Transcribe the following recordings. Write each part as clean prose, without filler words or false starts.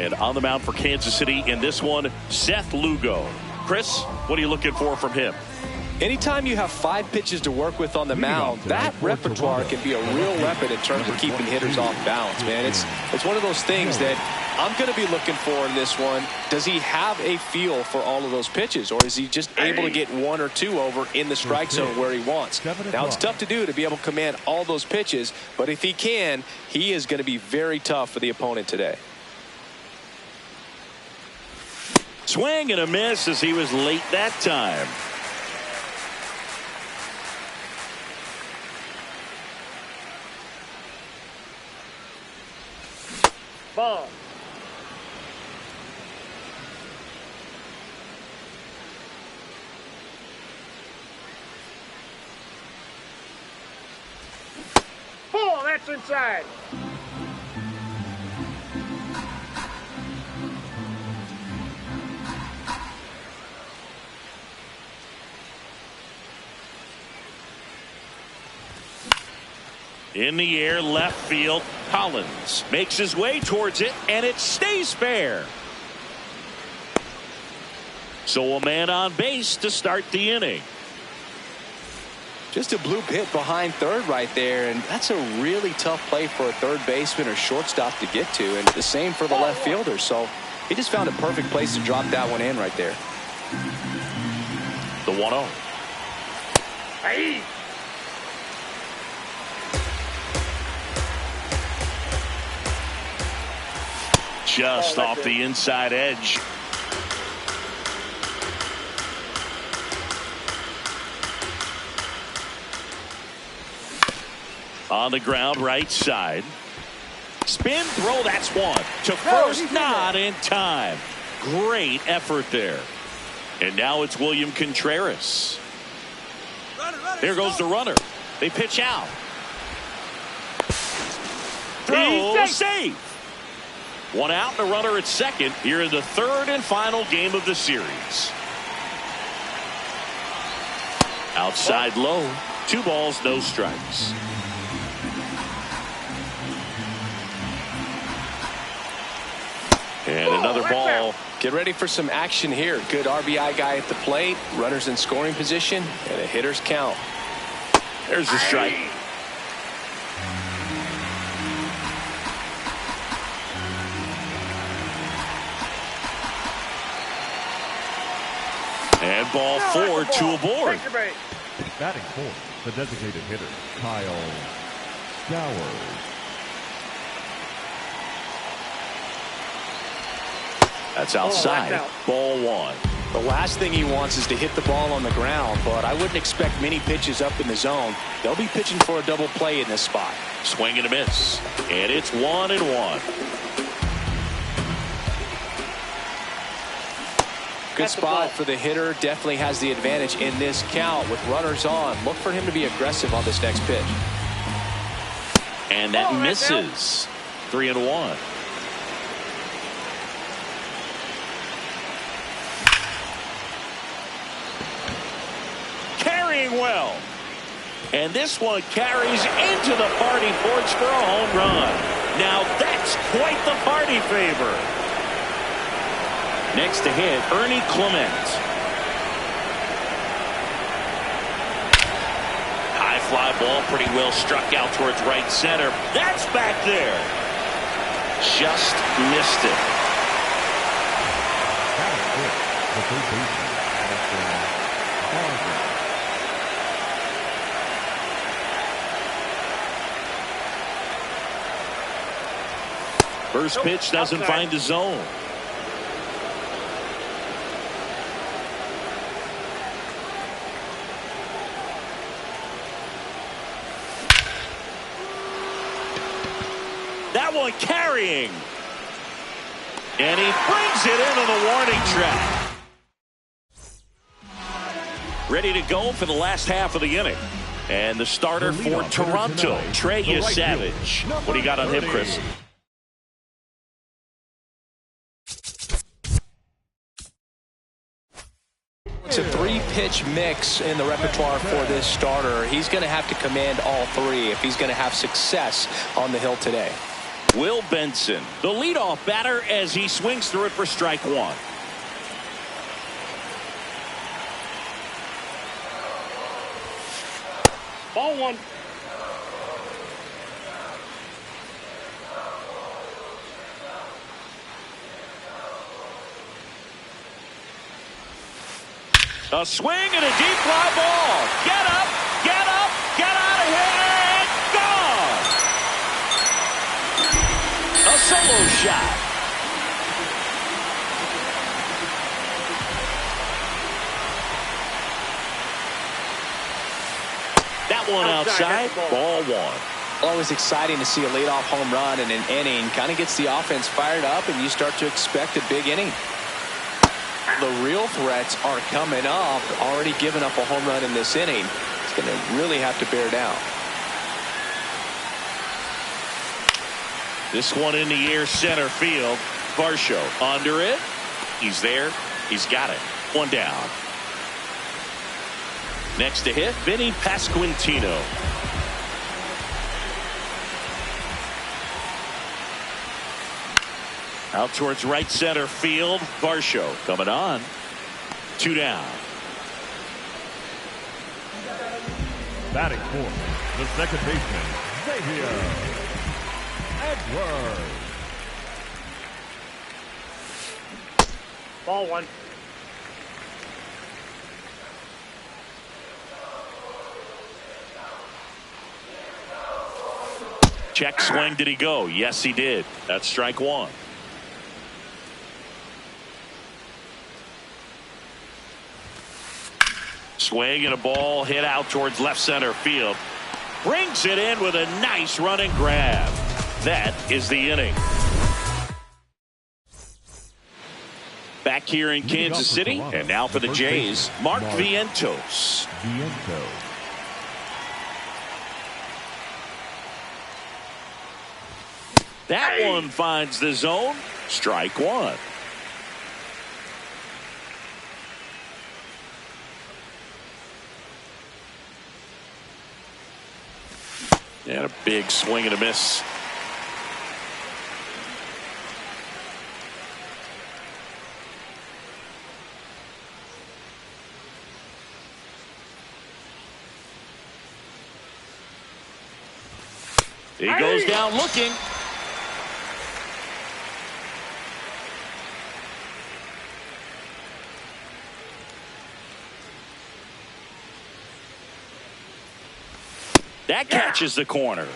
And on the mound for Kansas City in this one, Seth Lugo. Chris, what are you looking for from him? Anytime you have 5 pitches to work with on the mound, that repertoire can be a real weapon in terms of keeping hitters off balance, man. It's one of those things that I'm going to be looking for in this one. Does he have a feel for all of those pitches, or is he just able to get 1 or 2 over in the strike zone where he wants? Now, it's tough to do to be able to command all those pitches, but if he can, he is going to be very tough for the opponent today. Swing and a miss as he was late that time. Ball. Ball, that's inside. In the air, left field. Collins makes his way towards it, and it stays fair. So a man on base to start the inning. Just a bloop hit behind third right there, and that's a really tough play for a third baseman or shortstop to get to, and the same for the left fielder. So he just found a perfect place to drop that one in right there. The 1-0. Hey. Just off the inside edge. On the ground, right side. Spin throw, that's one. To first, not in time. Great effort there. And now it's William Contreras. There goes the runner. They pitch out. Throw, safe. 1 out and a runner at second here in the 3rd and final game of the series. Outside low. 2 balls, no strikes. And another ball. Get ready for some action here. Good RBI guy at the plate. Runners in scoring position. And a hitter's count. There's the strike. And ball 4, 2 aboard. Batting fourth, the designated hitter, Kyle Stowers. That's outside. Ball 1. The last thing he wants is to hit the ball on the ground, but I wouldn't expect many pitches up in the zone. They'll be pitching for a double play in this spot. Swing and a miss. And it's 1-1. Good spot for the hitter. Definitely has the advantage in this count with runners on. Look for him to be aggressive on this next pitch. And that misses. 3-1. Carrying well. And this one carries into the party porch for a home run. Now that's quite the party favor. Next to hit, Ernie Clement. High fly ball, pretty well struck out towards right center. That's back there. Just missed it. First pitch doesn't find the zone. That one carrying. And he brings it into the warning track. Ready to go for the last half of the inning. And the starter for Toronto, Theus. What do you got on him, Chris? It's a 3-pitch mix in the repertoire for this starter. He's going to have to command all 3 if he's going to have success on the hill today. Will Benson, the leadoff batter, as he swings through it for strike one. Ball one. A swing and a deep fly ball. Get up, get out of here, and gone. A solo shot. That one outside, ball one. Always exciting to see a leadoff home run in an inning. Kind of gets the offense fired up, and you start to expect a big inning. The real threats are coming up. Already given up a home run in this inning. It's going to really have to bear down. This one in the air, center field. Varsho under it. He's there. He's got it. One down. Next to hit, Vinny Pasquantino. Out towards right center field. Varsho coming on. Two down. Batting fourth, the second baseman, Xavier Edwards. Ball one. Check swing. Did he go? Yes, he did. That's strike one. Swing and a ball hit out towards left center field. Brings it in with a nice running grab. That is the inning. Back here in Kansas City, and now for the Jays, Mark Vientos. That one finds the zone. Strike one. And a big swing and a miss. He goes down looking. That catches the corner.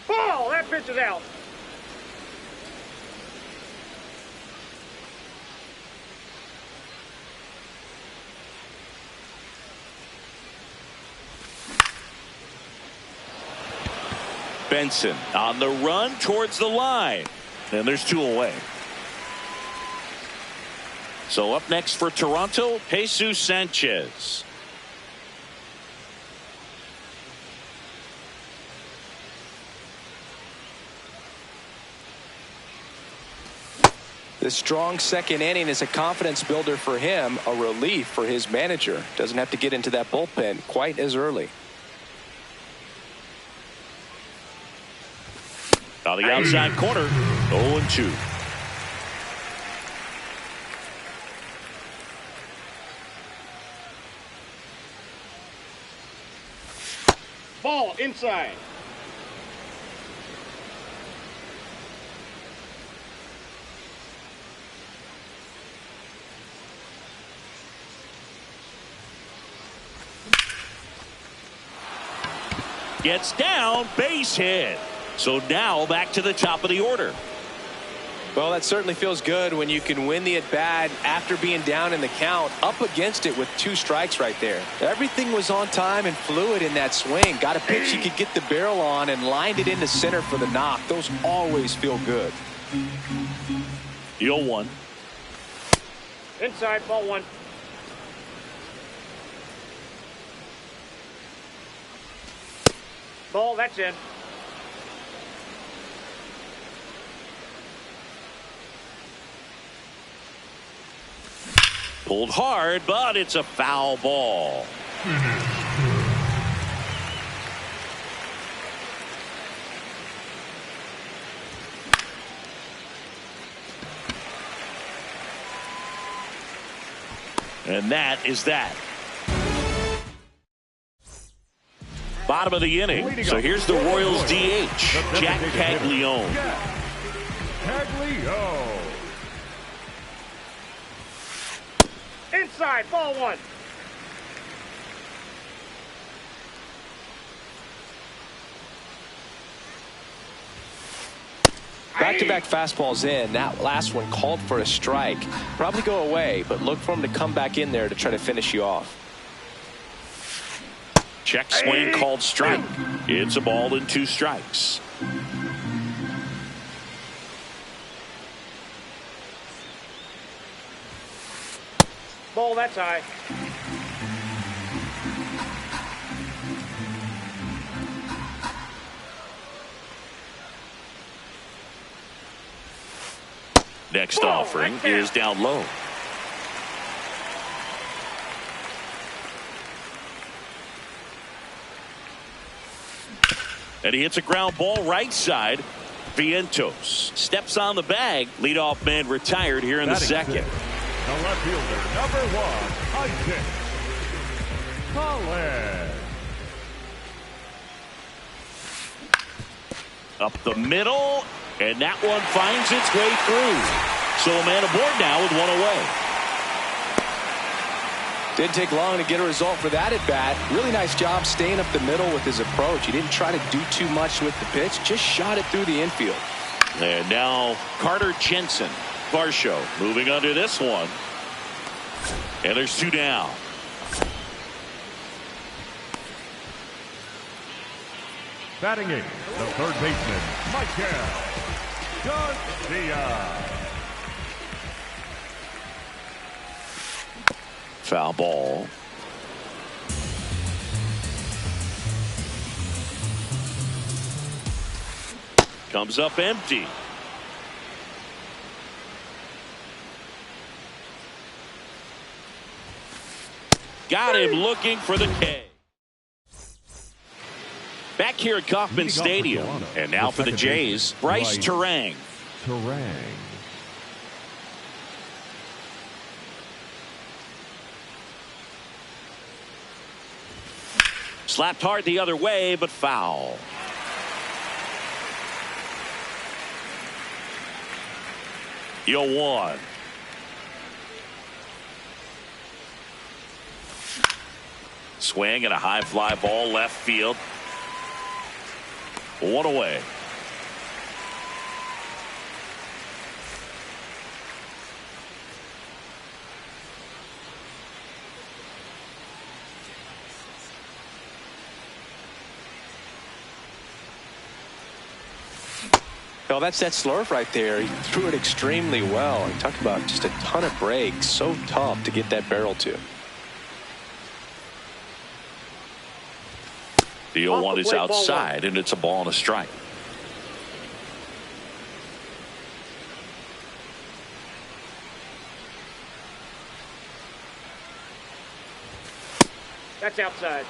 Ball! That pitch is out. Benson on the run towards the line. And there's two away. So up next for Toronto, Jesus Sanchez. The strong second inning is a confidence builder for him, a relief for his manager. Doesn't have to get into that bullpen quite as early. On the outside corner, 0-2. Ball inside. Gets down, base hit. So now back to the top of the order. Well, that certainly feels good when you can win the at-bat after being down in the count, up against it with 2 strikes right there. Everything was on time and fluid in that swing. Got a pitch he could get the barrel on and lined it into center for the knock. Those always feel good. 0-1. Inside, ball one. Ball, that's in. Pulled hard, but it's a foul ball. And that is that. Bottom of the inning. So here's the Royals DH, Jack Caglione. Caglione. Inside, ball one. Back-to-back fastballs in. That last one called for a strike. Probably go away, but look for him to come back in there to try to finish you off. Check swing called strike. It's a ball and 2 strikes. Ball, that's high. Next offering is down low. And he hits a ground ball right side. Vientos steps on the bag. Leadoff man retired here in the second. The left fielder, number 1, Isaac Collins. Up the middle, and that one finds its way through. So a man aboard now with 1 away. Didn't take long to get a result for that at bat. Really nice job staying up the middle with his approach. He didn't try to do too much with the pitch, just shot it through the infield. And now Carter Jensen. Varsho moving under this one. And there's 2 down. Batting 8th, the third baseman, Michael Garcia. Foul ball. Comes up empty. Got him looking for the K. Back here at Kauffman Stadium. And now for the Jays, Bryce Terang. Slapped hard the other way, but foul. You'll 1. Swing and a high fly ball left field. 1 away. Well, that's that slurve right there. He threw it extremely well. He talked about just a ton of breaks. So tough to get that barrel to. The 0-1 is outside, and it's a ball and a strike. That's outside.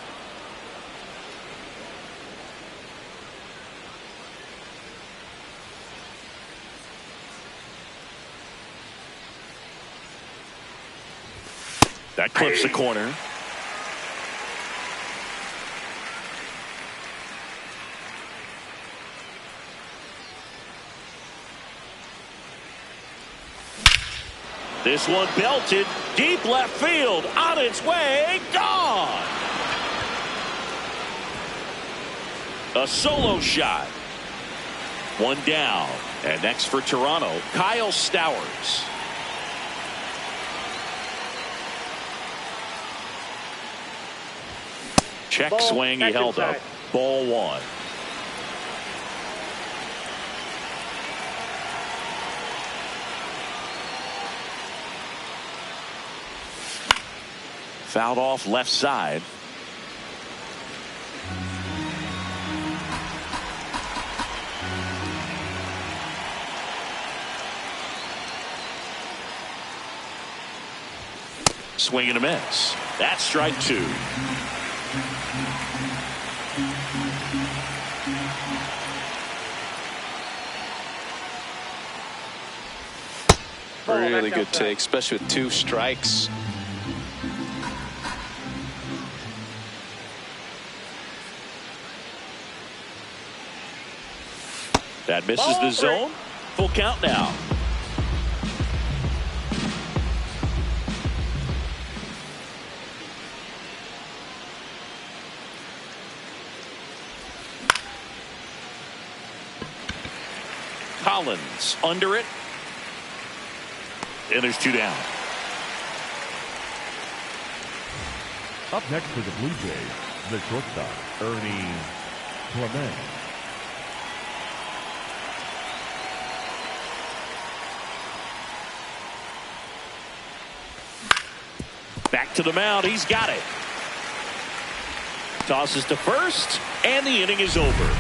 That clips the corner. This one belted deep left field, on its way, gone. A solo shot. 1 down. And next for Toronto, Kyle Stowers. Check Ball, swing, he held inside. up. Ball 1. Fouled off left side. swing and a miss. That's strike two. Really good take, especially with 2 strikes. That misses the zone. Full count now. Collins under it. And there's 2 down. Up next for the Blue Jays, the shortstop, Ernie Clement. Back to the mound. He's got it. Tosses to first, and the inning is over.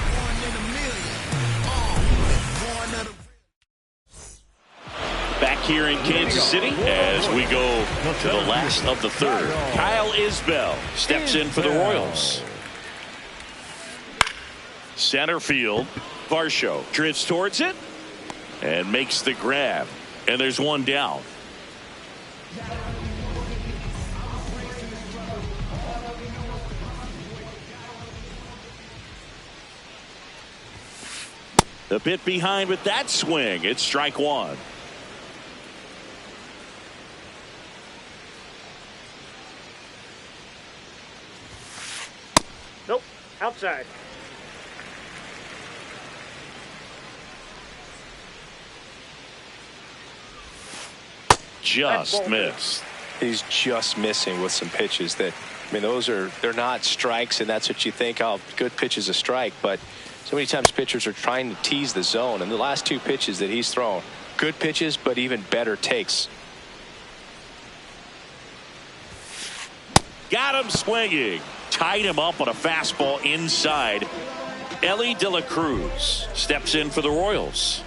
Back here in Kansas City as we go to the last of the third. Kyle Isbell steps in for the Royals. Center field. Varsho drifts towards it and makes the grab. And there's 1 down. A bit behind with that swing. It's strike 1. Nope. Outside. Just missed. He's just missing with some pitches that, I mean, they're not strikes, and that's what you think, oh, good pitch is a strike, but so many times pitchers are trying to tease the zone, and the last 2 pitches that he's thrown, good pitches, but even better takes. Got him swinging. Tied him up on a fastball inside. Ellie De La Cruz steps in for the Royals.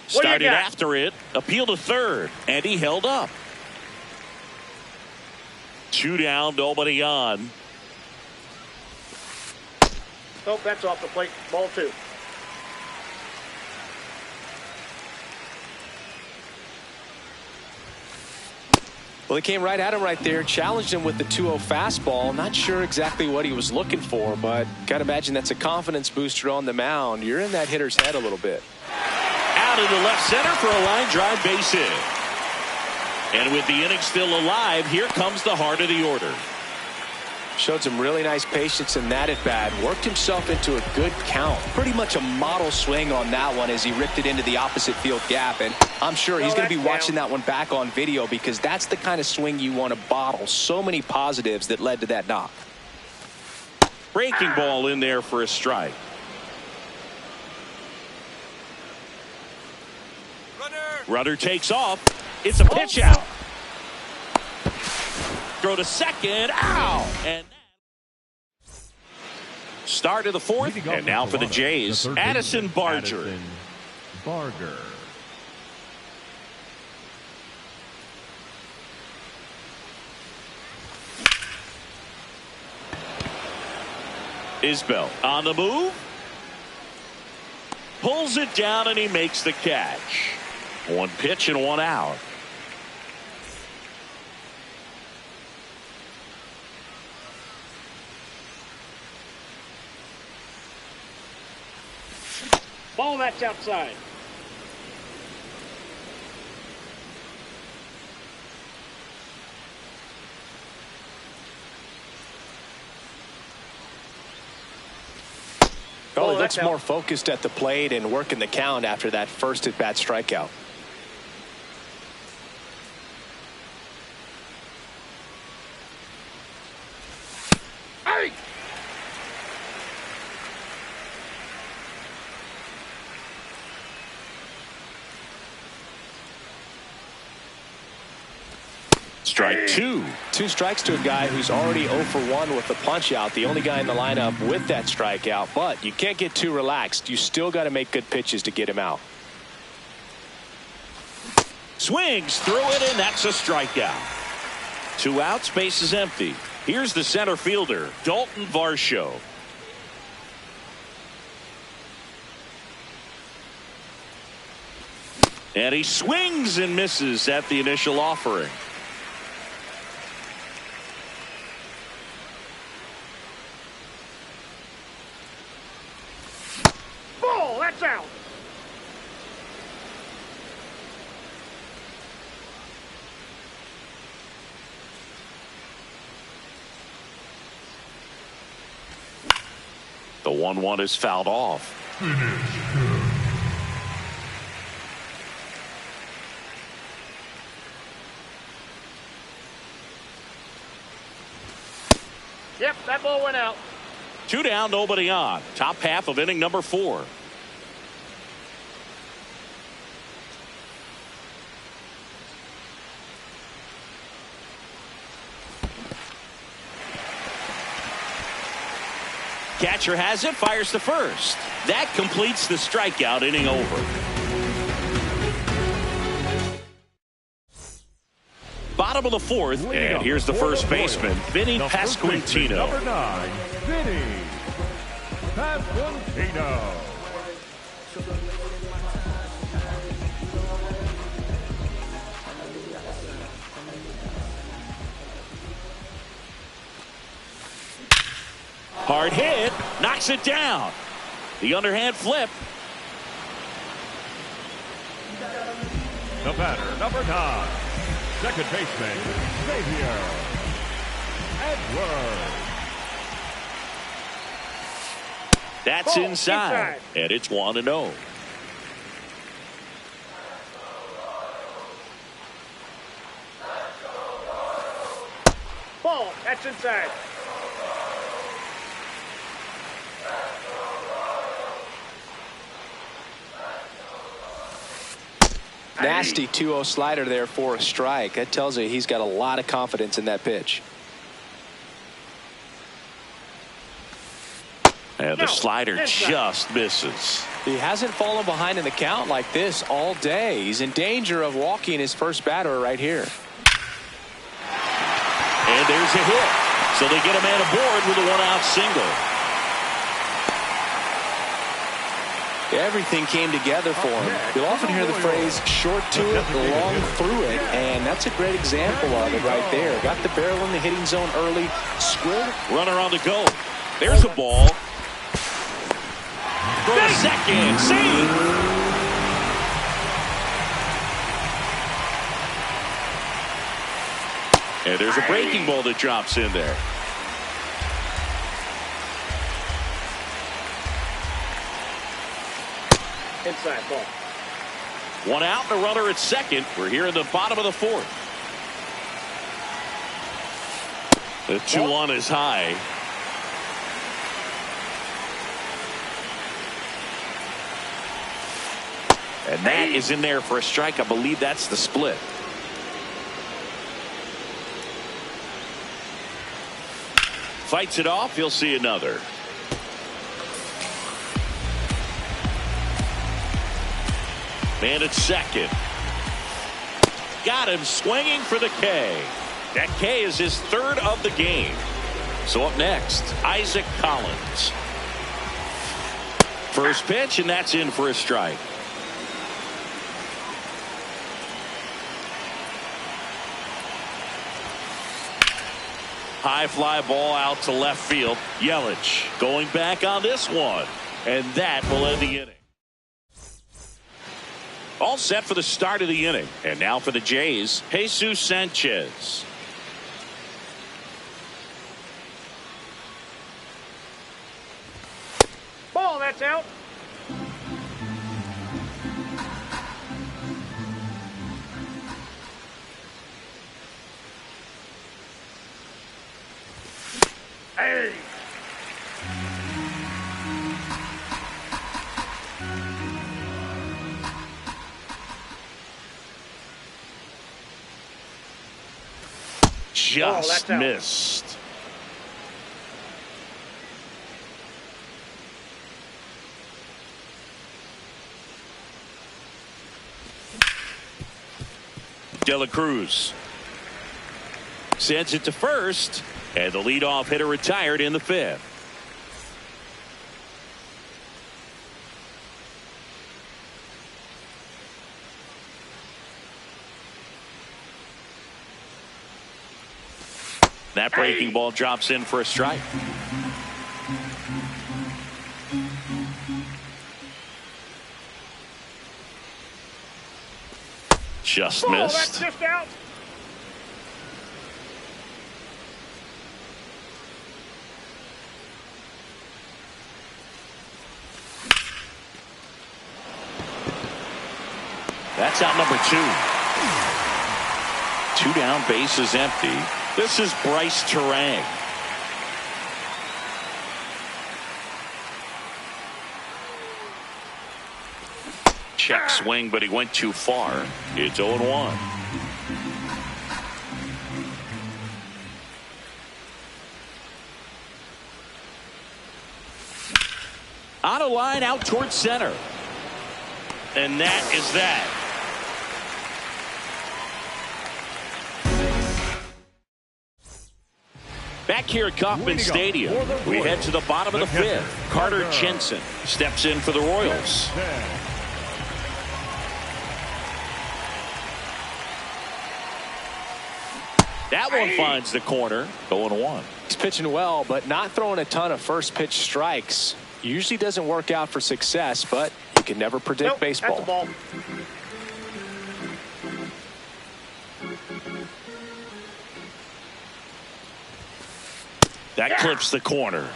Started after it. Appeal to third. And he held up. 2 down, nobody on. Nope, that's off the plate. Ball 2. Well, he came right at him right there, challenged him with the 2-0 fastball. Not sure exactly what he was looking for, but got to imagine that's a confidence booster on the mound. You're in that hitter's head a little bit. Out in the left center for a line drive base hit. And with the inning still alive, here comes the heart of the order. Showed some really nice patience in that at bat. Worked himself into a good count. Pretty much a model swing on that one as he ripped it into the opposite field gap. And I'm sure he's going to be watching that one back on video because that's the kind of swing you want to bottle. So many positives that led to that knock. Breaking ball in there for a strike. Runner takes off. It's a pitch out. Throw to second. Ow! And start of the 4th. And now for the Jays, Addison Barger. Isbell on the move. Pulls it down and he makes the catch. 1 pitch and 1 out. Ball, that's outside. Oh, he looks more focused at the plate and working the count after that first at-bat strikeout. Hey! Strike 2. 2 strikes to a guy who's already 0 for 1 with the punch out. The only guy in the lineup with that strikeout. But you can't get too relaxed. You still got to make good pitches to get him out. Swings through it, and that's a strikeout. 2 outs, base is empty. Here's the center fielder, Dhrshoㅎㅎ. And he swings and misses at the initial offering. Ball, that's out. The 1-1 is fouled off. Yep, that ball went out. 2 down, nobody on. Top half of inning number 4. Catcher has it, fires to first. That completes the strikeout, inning over. Bottom of the 4th, and here's the first baseman, Vinny Pasquantino. Number 9, Vinny Pasquantino. Hard hit, knocks it down. The underhand flip. The batter, number 9, second baseman, Xavier Edwards. That's Ball, inside, and it's 1-0. Ball, that's inside. Nasty 2-0 slider there for a strike. That tells you he's got a lot of confidence in that pitch. And the slider just misses. He hasn't fallen behind in the count like this all day. He's in danger of walking his first batter right here. And there's a hit. So they get a man aboard with a 1-out single. Everything came together for him. You'll often hear the phrase short to it, long through it, and that's a great example of it right there. Got the barrel in the hitting zone early, squared. Runner on the go. There's a ball. For a second. See? And there's a breaking ball that drops in there. Inside ball. 1 out and a runner at second. We're here in the bottom of the 4th. The 2-1 is high. And that is in there for a strike. I believe that's the split. Fights it off. He'll see another. Man at second. Got him swinging for the K. That K is his 3rd of the game. So up next, Isaac Collins. First pitch, and that's in for a strike. High fly ball out to left field. Yelich going back on this one. And that will end the inning. All set for the start of the inning. And now for the Jays, Jesus Sanchez. Ball, that's out. Hey. Just missed. De La Cruz sends it to first, and the leadoff hitter retired in the fifth. That breaking ball drops in for a strike. Just missed. That's just out. That's out number 2. 2 down, bases empty. This is Bryce Terang. Check swing, but he went too far. It's 0-1. On a line out towards center. And that is that. Back here at Kauffman Stadium, we head to the bottom of the fifth. Carter Jensen steps in for the Royals. That one finds the corner, 0-1. He's pitching well, but not throwing a ton of first pitch strikes. Usually doesn't work out for success, but you can never predict baseball. That's a ball. That clips the corner.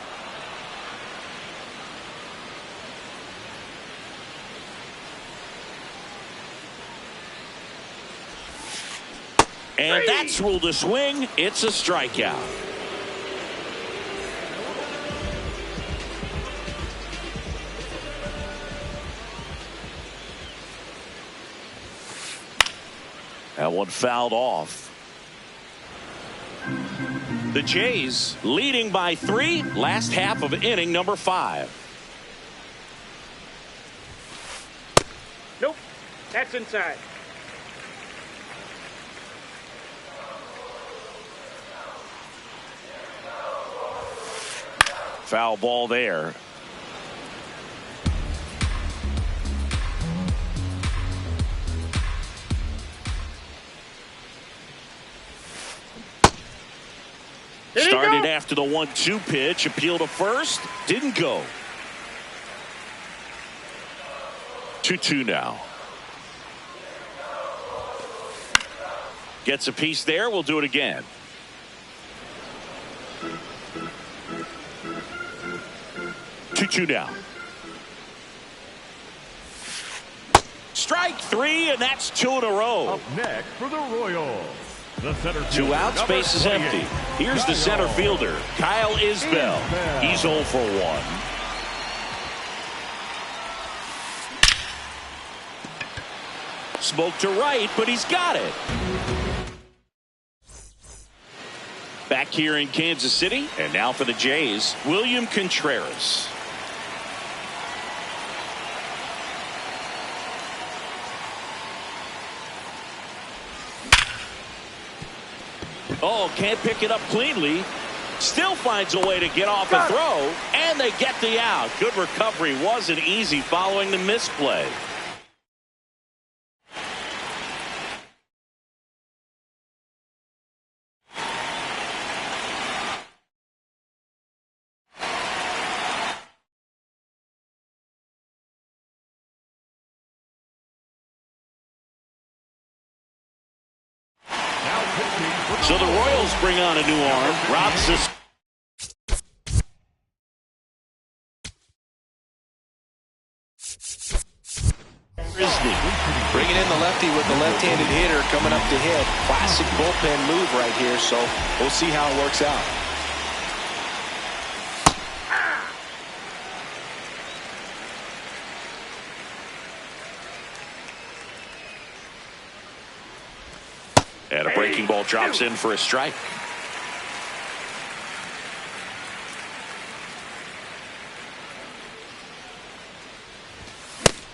And that's ruled a swing. It's a strikeout. That one fouled off. The Jays leading by 3, last half of inning number 5. Nope. That's inside. Foul ball there. Started after the 1-2 pitch. Appeal to first. Didn't go. 2-2 now. Gets a piece there. We'll do it again. Two down. Strike 3, and that's 2 in a row. Up next for the Royals, the center 2 outs, base is empty. Here's the center fielder, Kyle Isbell. He's 0 for 1. Smoke to right, but he's got it. Back here in Kansas City, and now for the Jays, William Contreras. Oh, can't pick it up cleanly. Still finds a way to get off a throw, and they get the out. Good recovery. Wasn't easy following the misplay. So the Royals bring on a new arm. Robson. Bringing in the lefty with the left-handed hitter coming up to hit. Classic bullpen move right here, so we'll see how it works out. And a breaking ball drops in for a strike.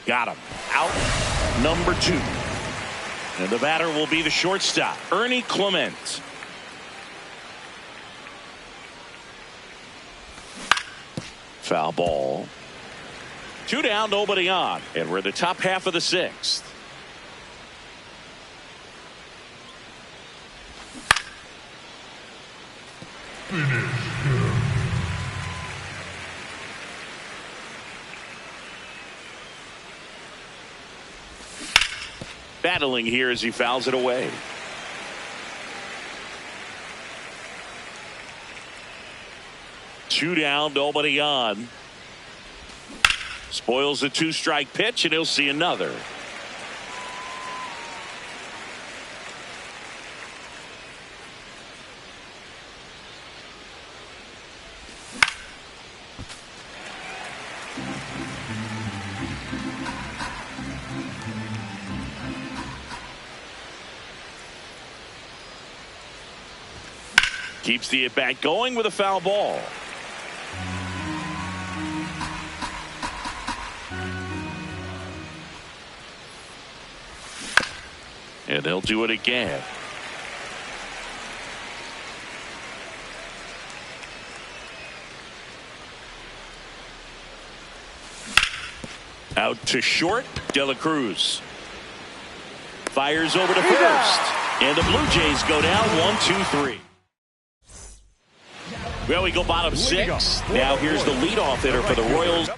Got him. Out number 2. And the batter will be the shortstop, Ernie Clement. Foul ball. 2 down, nobody on. And we're in the top half of the 6th. Battling here as he fouls it away. Two down, nobody on. Spoils the 2-strike pitch, and he'll see another. Keeps the at-bat going with a foul ball. And they'll do it again. Out to short, De La Cruz. Fires over to first. And the Blue Jays go down 1-2-3. Well, we go bottom 6. Now here's the leadoff hitter for the Royals.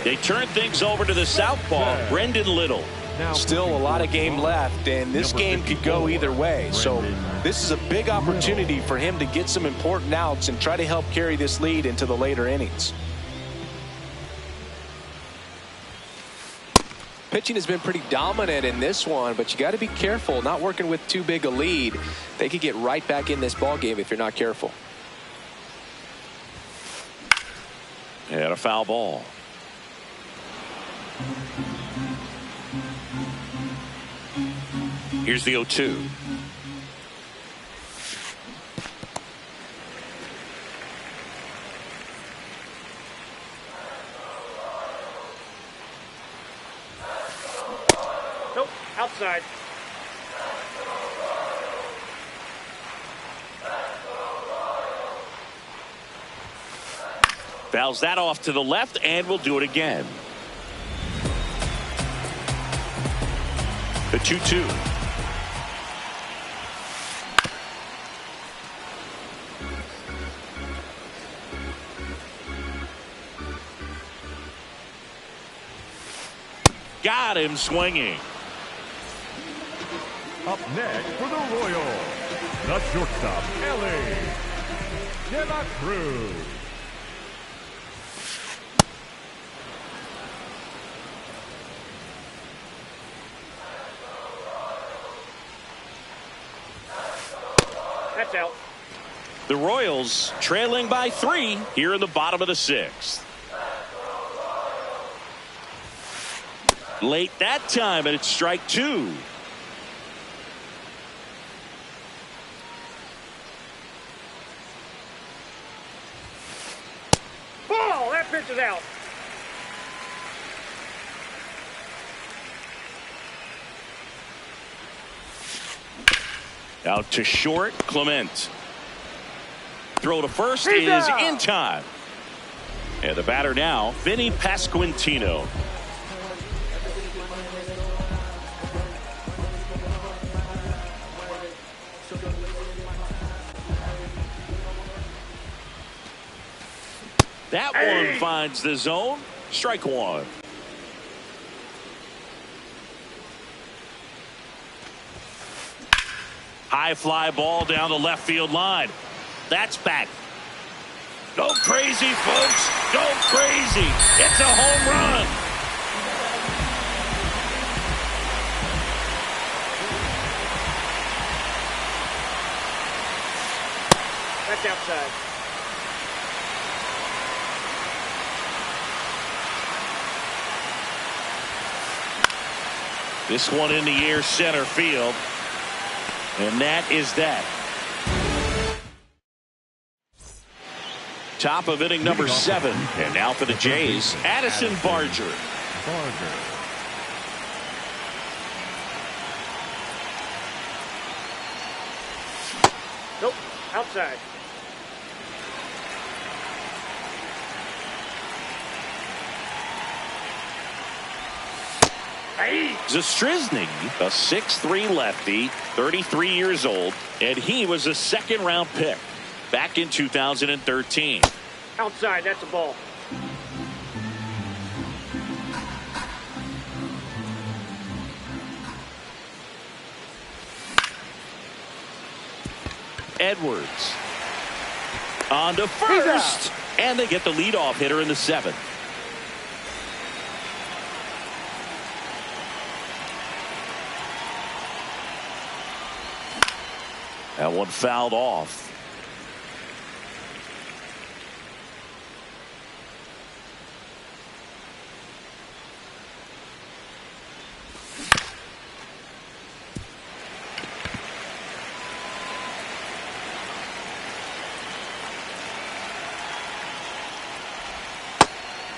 They turn things over to the southpaw, Brendan Little. Still a lot of game left, and this game could go either way. So this is a big opportunity for him to get some important outs and try to help carry this lead into the later innings. Pitching has been pretty dominant in this one, but you got to be careful not working with too big a lead. They could get right back in this ball game if you're not careful. And a foul ball. Here's the 0-2. Nope, outside. Fouls that off to the left, and we'll do it again. The 2-2. Got him swinging. Up next for the Royals, the shortstop, De La Cruz. That's out. The Royals trailing by 3 here in the bottom of the 6th. Late that time, and it's strike 2. Ball! That pitch is out. Out to short, Clement. Throw to first is in time. And the batter now, Vinny Pasquantino. That one finds the zone. Strike 1. High fly ball down the left field line. That's back. Go crazy, folks. Go crazy. It's a home run. That's outside. This one in the air center field. And that is that. Top of inning number 7. And now for the Jays, Addison Barger. Nope. Outside. Zastryzny, a 6'3" lefty, 33 years old, and he was a second-round pick back in 2013. Outside. That's a ball. Edwards on to first, and they get the leadoff hitter in the 7th. That one fouled off.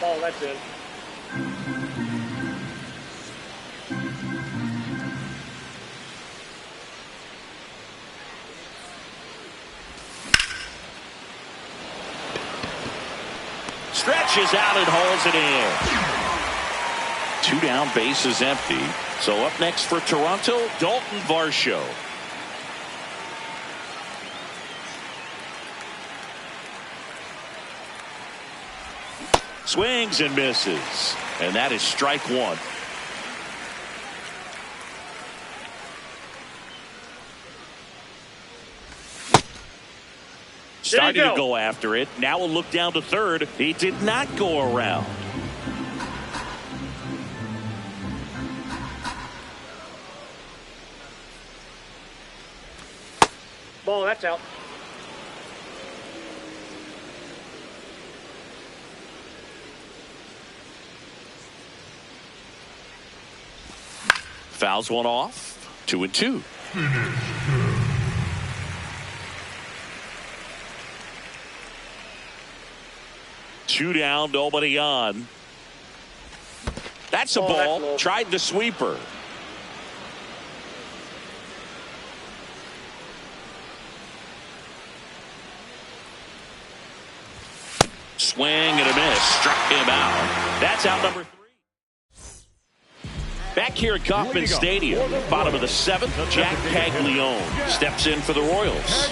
Ball. That's it. Stretches out and hauls it in. 2 down, bases empty. So up next for Toronto, Dalton Varsho. Swings and misses. And that is strike 1. Starting to go after it. Now a look down to third. He did not go around. Ball. That's out. Fouls one off. 2-2. Two down, nobody on. That's a ball. Tried the sweeper. Swing and a miss. Struck him out. That's out number 3. Back here at Kauffman Stadium, bottom of the 7th, Jack Caglione steps in for the Royals.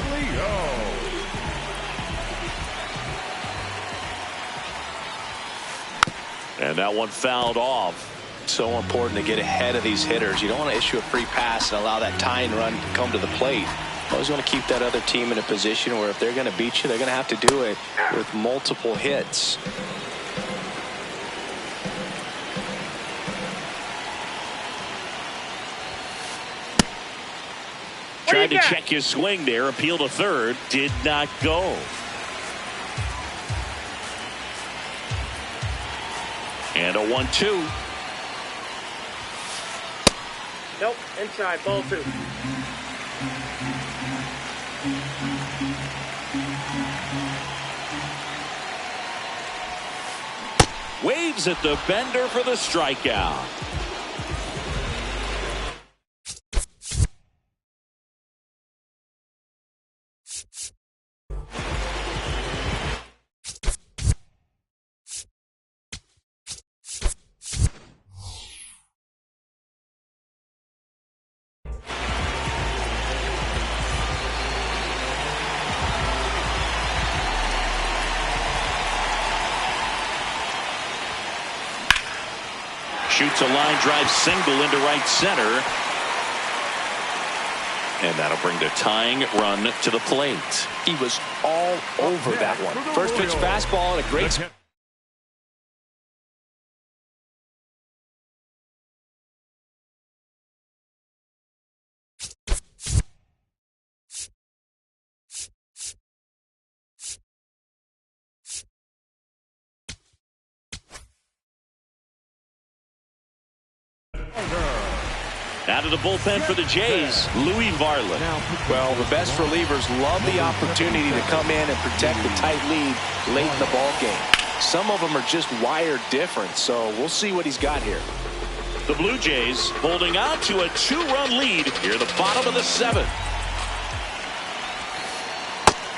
And that one fouled off. So important to get ahead of these hitters. You don't want to issue a free pass and allow that tying run to come to the plate. You always want to keep that other team in a position where if they're going to beat you, they're going to have to do it with multiple hits. Tried to check his swing there, appeal to third, did not go. And a 1-2. Nope. Inside. Ball 2. Waves at the bender for the strikeout. Shoots a line drive single into right center. And that'll bring the tying run to the plate. He was all over that one. First pitch fastball and a great Out of the bullpen for the Jays, Louis Varland. Well, the best relievers love the opportunity to come in and protect the tight lead late in the ball game. Some of them are just wired different, so we'll see what he's got here. The Blue Jays holding on to a 2-run lead here at the bottom of the 7th.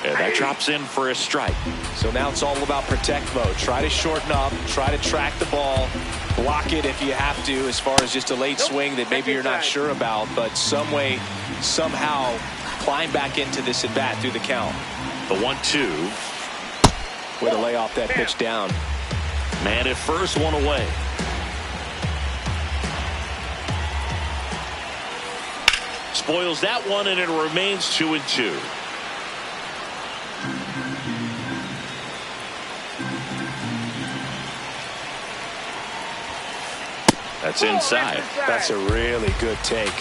And that drops in for a strike. So now it's all about protect mode. Try to shorten up, try to track the ball, block it if you have to, as far as just a late swing that maybe you're not sure about, but some way, somehow climb back into this at bat through the count. The 1-2. Way to lay off that pitch down. Man at first, one away. Spoils that one, and it remains 2-2. That's inside. That's a really good take.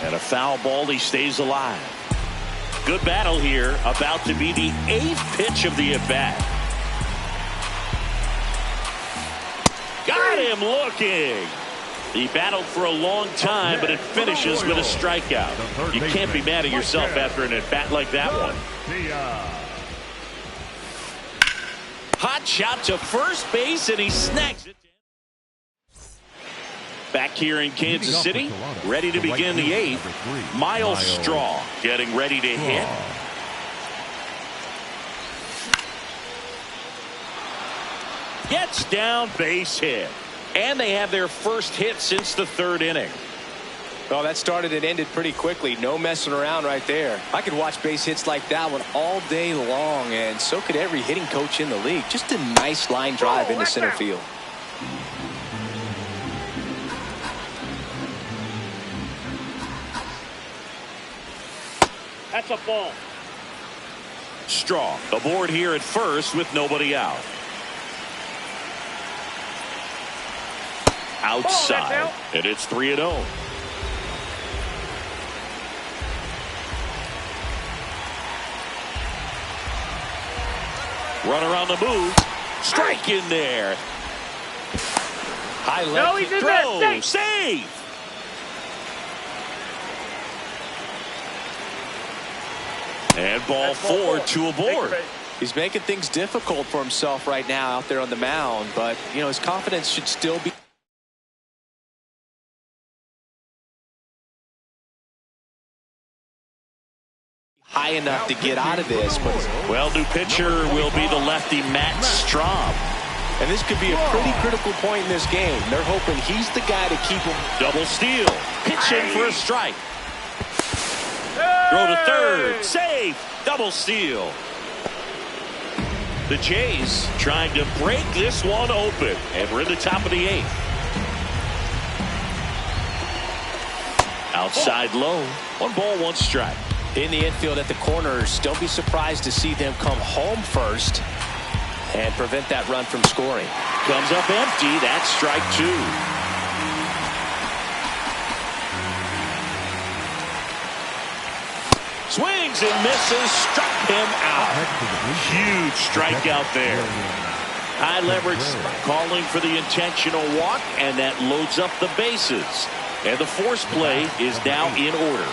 And a foul ball, he stays alive. Good battle here, about to be the 8th pitch of the at-bat. Got him looking. He battled for a long time, but it finishes with a strikeout. You can't be mad at yourself after an at-bat like that one. Hot shot to first base, and he snags it. Back here in Kansas City, ready to begin the 8th. Miles Straw getting ready to hit. Gets down, base hit. And they have their first hit since the 3rd inning. Well, that started and ended pretty quickly. No messing around right there. I could watch base hits like that one all day long, and so could every hitting coach in the league. Just a nice line drive into center field. That's a ball. Straw aboard here at first with nobody out. Outside, and it's 3-0. Runner on the move. Strike in there. High left. No, he's in Throw. there. Save. And ball 4, 2 aboard. He's making things difficult for himself right now out there on the mound, but you know his confidence should still be high enough to get out of this. But well, new pitcher will be the lefty Matt Strahm. And this could be a pretty critical point in this game. They're hoping he's the guy to keep him. Double steal. Pitch in for a strike. Throw to third. Safe. Double steal. The Jays trying to break this one open. And we're in the top of the 8th. Outside low. 1 ball, 1 strike. In the infield at the corners, don't be surprised to see them come home first and prevent that run from scoring. Comes up empty. That's strike 2. Swings and misses. Struck him out. Huge strikeout there. High leverage calling for the intentional walk, and that loads up the bases. And the force play is now in order.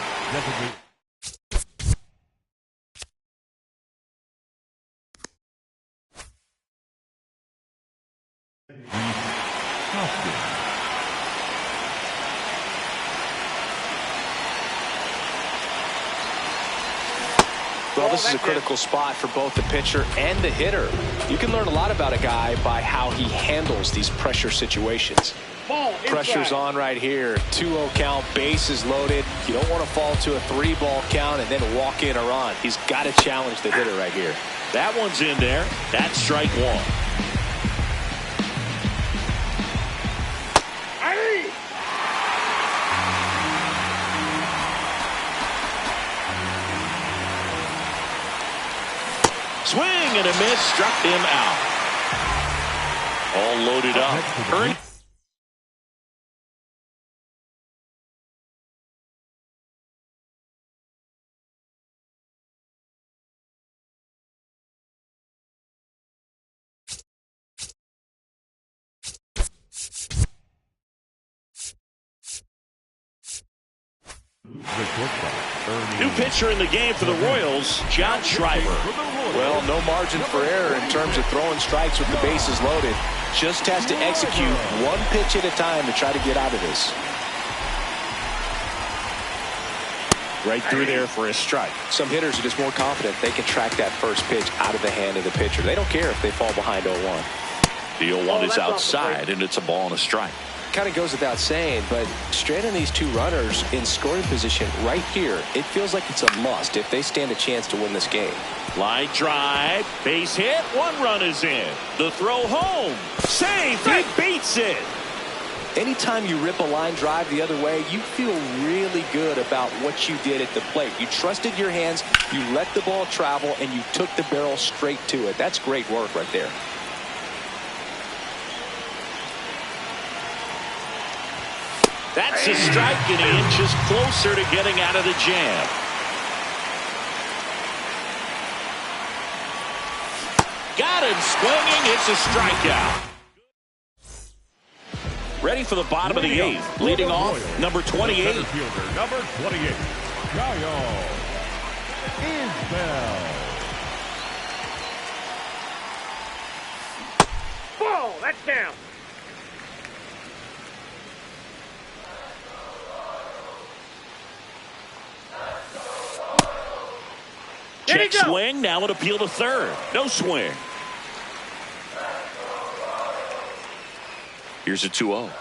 Well, this is a critical spot for both the pitcher and the hitter. You can learn a lot about a guy by how he handles these pressure situations. Pressure's on right here. 2-0 count, bases loaded. You don't want to fall to a 3-ball count and then walk in a run. He's got to challenge the hitter right here. That one's in there. That's strike 1. Swing and a miss, struck him out. All loaded up. The shortstop, New pitcher in the game for the Royals, John Schreiber. Well, no margin for error in terms of throwing strikes with the bases loaded. Just has to execute one pitch at a time to try to get out of this. Right through there for a strike. Some hitters are just more confident they can track that first pitch out of the hand of the pitcher. They don't care if they fall behind 0-1. The 0-1 is outside, and it's a ball and a strike. Kind of goes without saying, but straight on these two runners in scoring position right here, it feels like it's a must if they stand a chance to win this game. Line drive, base hit, 1 run is in. The throw home, safe, he beats it. Anytime you rip a line drive the other way, you feel really good about what you did at the plate. You trusted your hands, you let the ball travel, and you took the barrel straight to it. That's great work right there. That's a strike, and he inches closer to getting out of the jam. Got him swinging. It's a strikeout. Ready for the bottom of the 8th. Leading off, number 28. fielder, number 28, Kyle Isbell. Ball, that's down. Check swing, now an appeal to third. No swing. Here's a 2-0.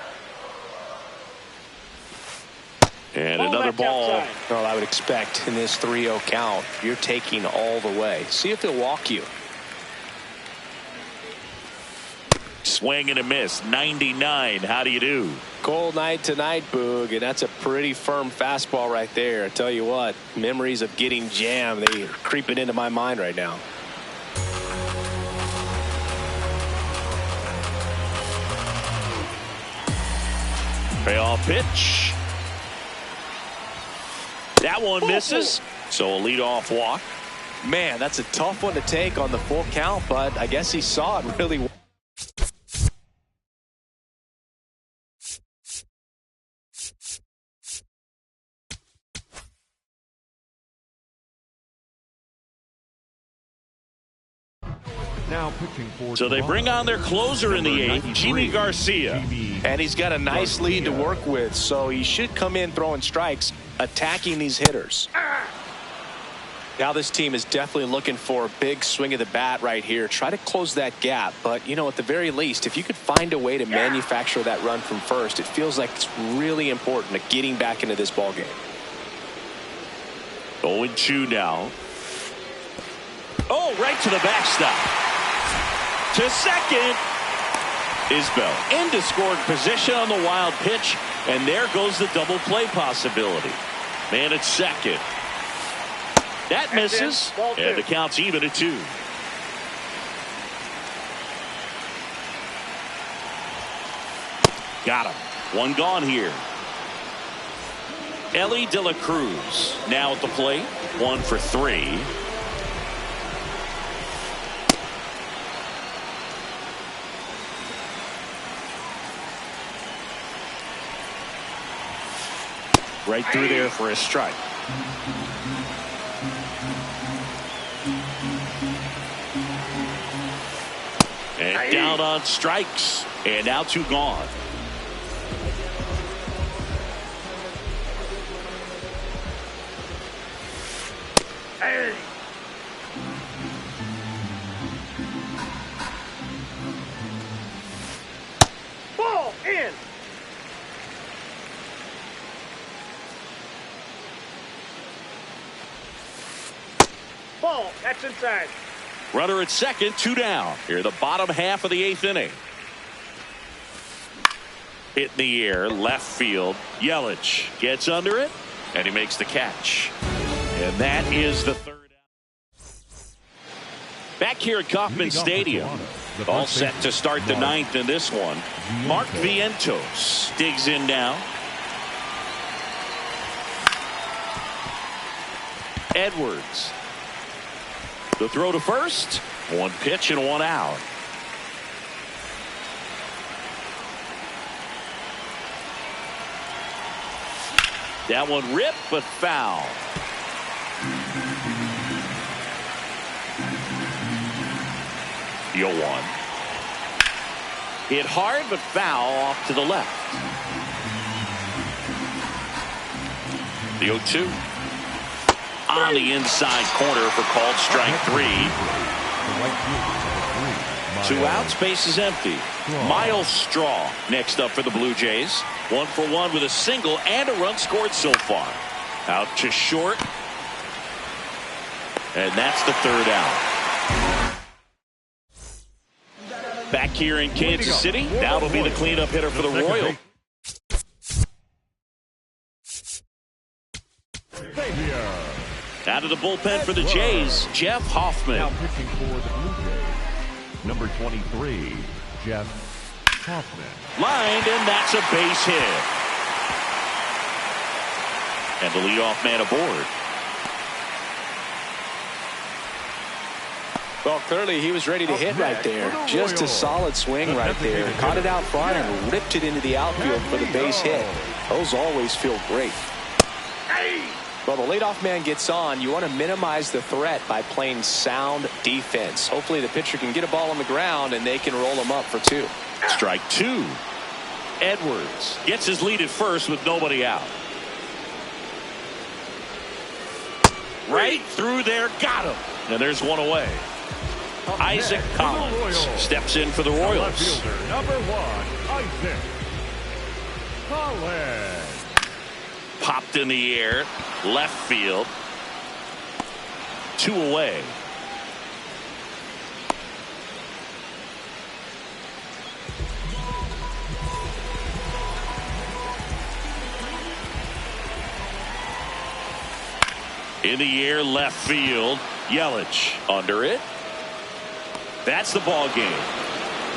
And another ball. Well, I would expect in this 3-0 count, you're taking all the way. See if he'll walk you. Swing and a miss. 99. How do you do? Cold night tonight, Boog, and that's a pretty firm fastball right there. I tell you what, memories of getting jammed, they are creeping into my mind right now. Payoff pitch. That one misses. So a leadoff walk. Man, that's a tough one to take on the full count, but I guess he saw it really well. Now pitching for So they bring on their closer in the 8th, Jimmy Garcia. And he's got a nice lead to work with, so he should come in throwing strikes, attacking these hitters. Now this team is definitely looking for a big swing of the bat right here. Try to close that gap, but you know, at the very least, if you could find a way to manufacture that run from first, it feels like it's really important to getting back into this ball game. 0-2 now. Oh, right to the backstop. To second. Isbell into scoring position on the wild pitch, and there goes the double play possibility. Man at second. That misses, and the count's even at 2. Got him. 1 gone here. Ellie De La Cruz now at the plate. 1 for 3. Right through there for a strike. And down on strikes. And now 2 gone. Ball in. Ball, that's inside. Runner at second, 2 down. Here the bottom half of the 8th inning. Hit in the air, left field. Yelich gets under it, and he makes the catch. And that is the 3rd out. Back here at Kauffman Stadium. All set to start the 9th in this one. Mark Vientos digs in now. Edwards. The throw to first. 1 pitch and 1 out. That one ripped, but foul. Yo one. Hit hard, but foul off to the left. The 0-2. On the inside corner for called strike 3. 2 outs, base is empty. Miles Straw next up for the Blue Jays. 1 for 1 with a single and a run scored so far. Out to short. And that's the 3rd out. Back here in Kansas City, that'll be the cleanup hitter for the Royals. Out of the bullpen for the Jays, Jeff Hoffman. Now pitching for the Blue Jays, number 23, Jeff Hoffman. Lined, and that's a base hit. And the leadoff man aboard. Well, clearly he was ready to hit right there. Just a solid swing right there. Caught it out front and ripped it into the outfield for the base hit. Those always feel great. Well, the leadoff man gets on. You want to minimize the threat by playing sound defense. Hopefully the pitcher can get a ball on the ground and they can roll him up for 2. Strike 2. Edwards gets his lead at first with nobody out. Right through there, got him. And there's one away. Isaac Collins steps in for the Royals. Left fielder, number 1, Isaac Collins. Popped in the air, left field. 2 away. In the air, left field. Yelich under it. That's the ball game.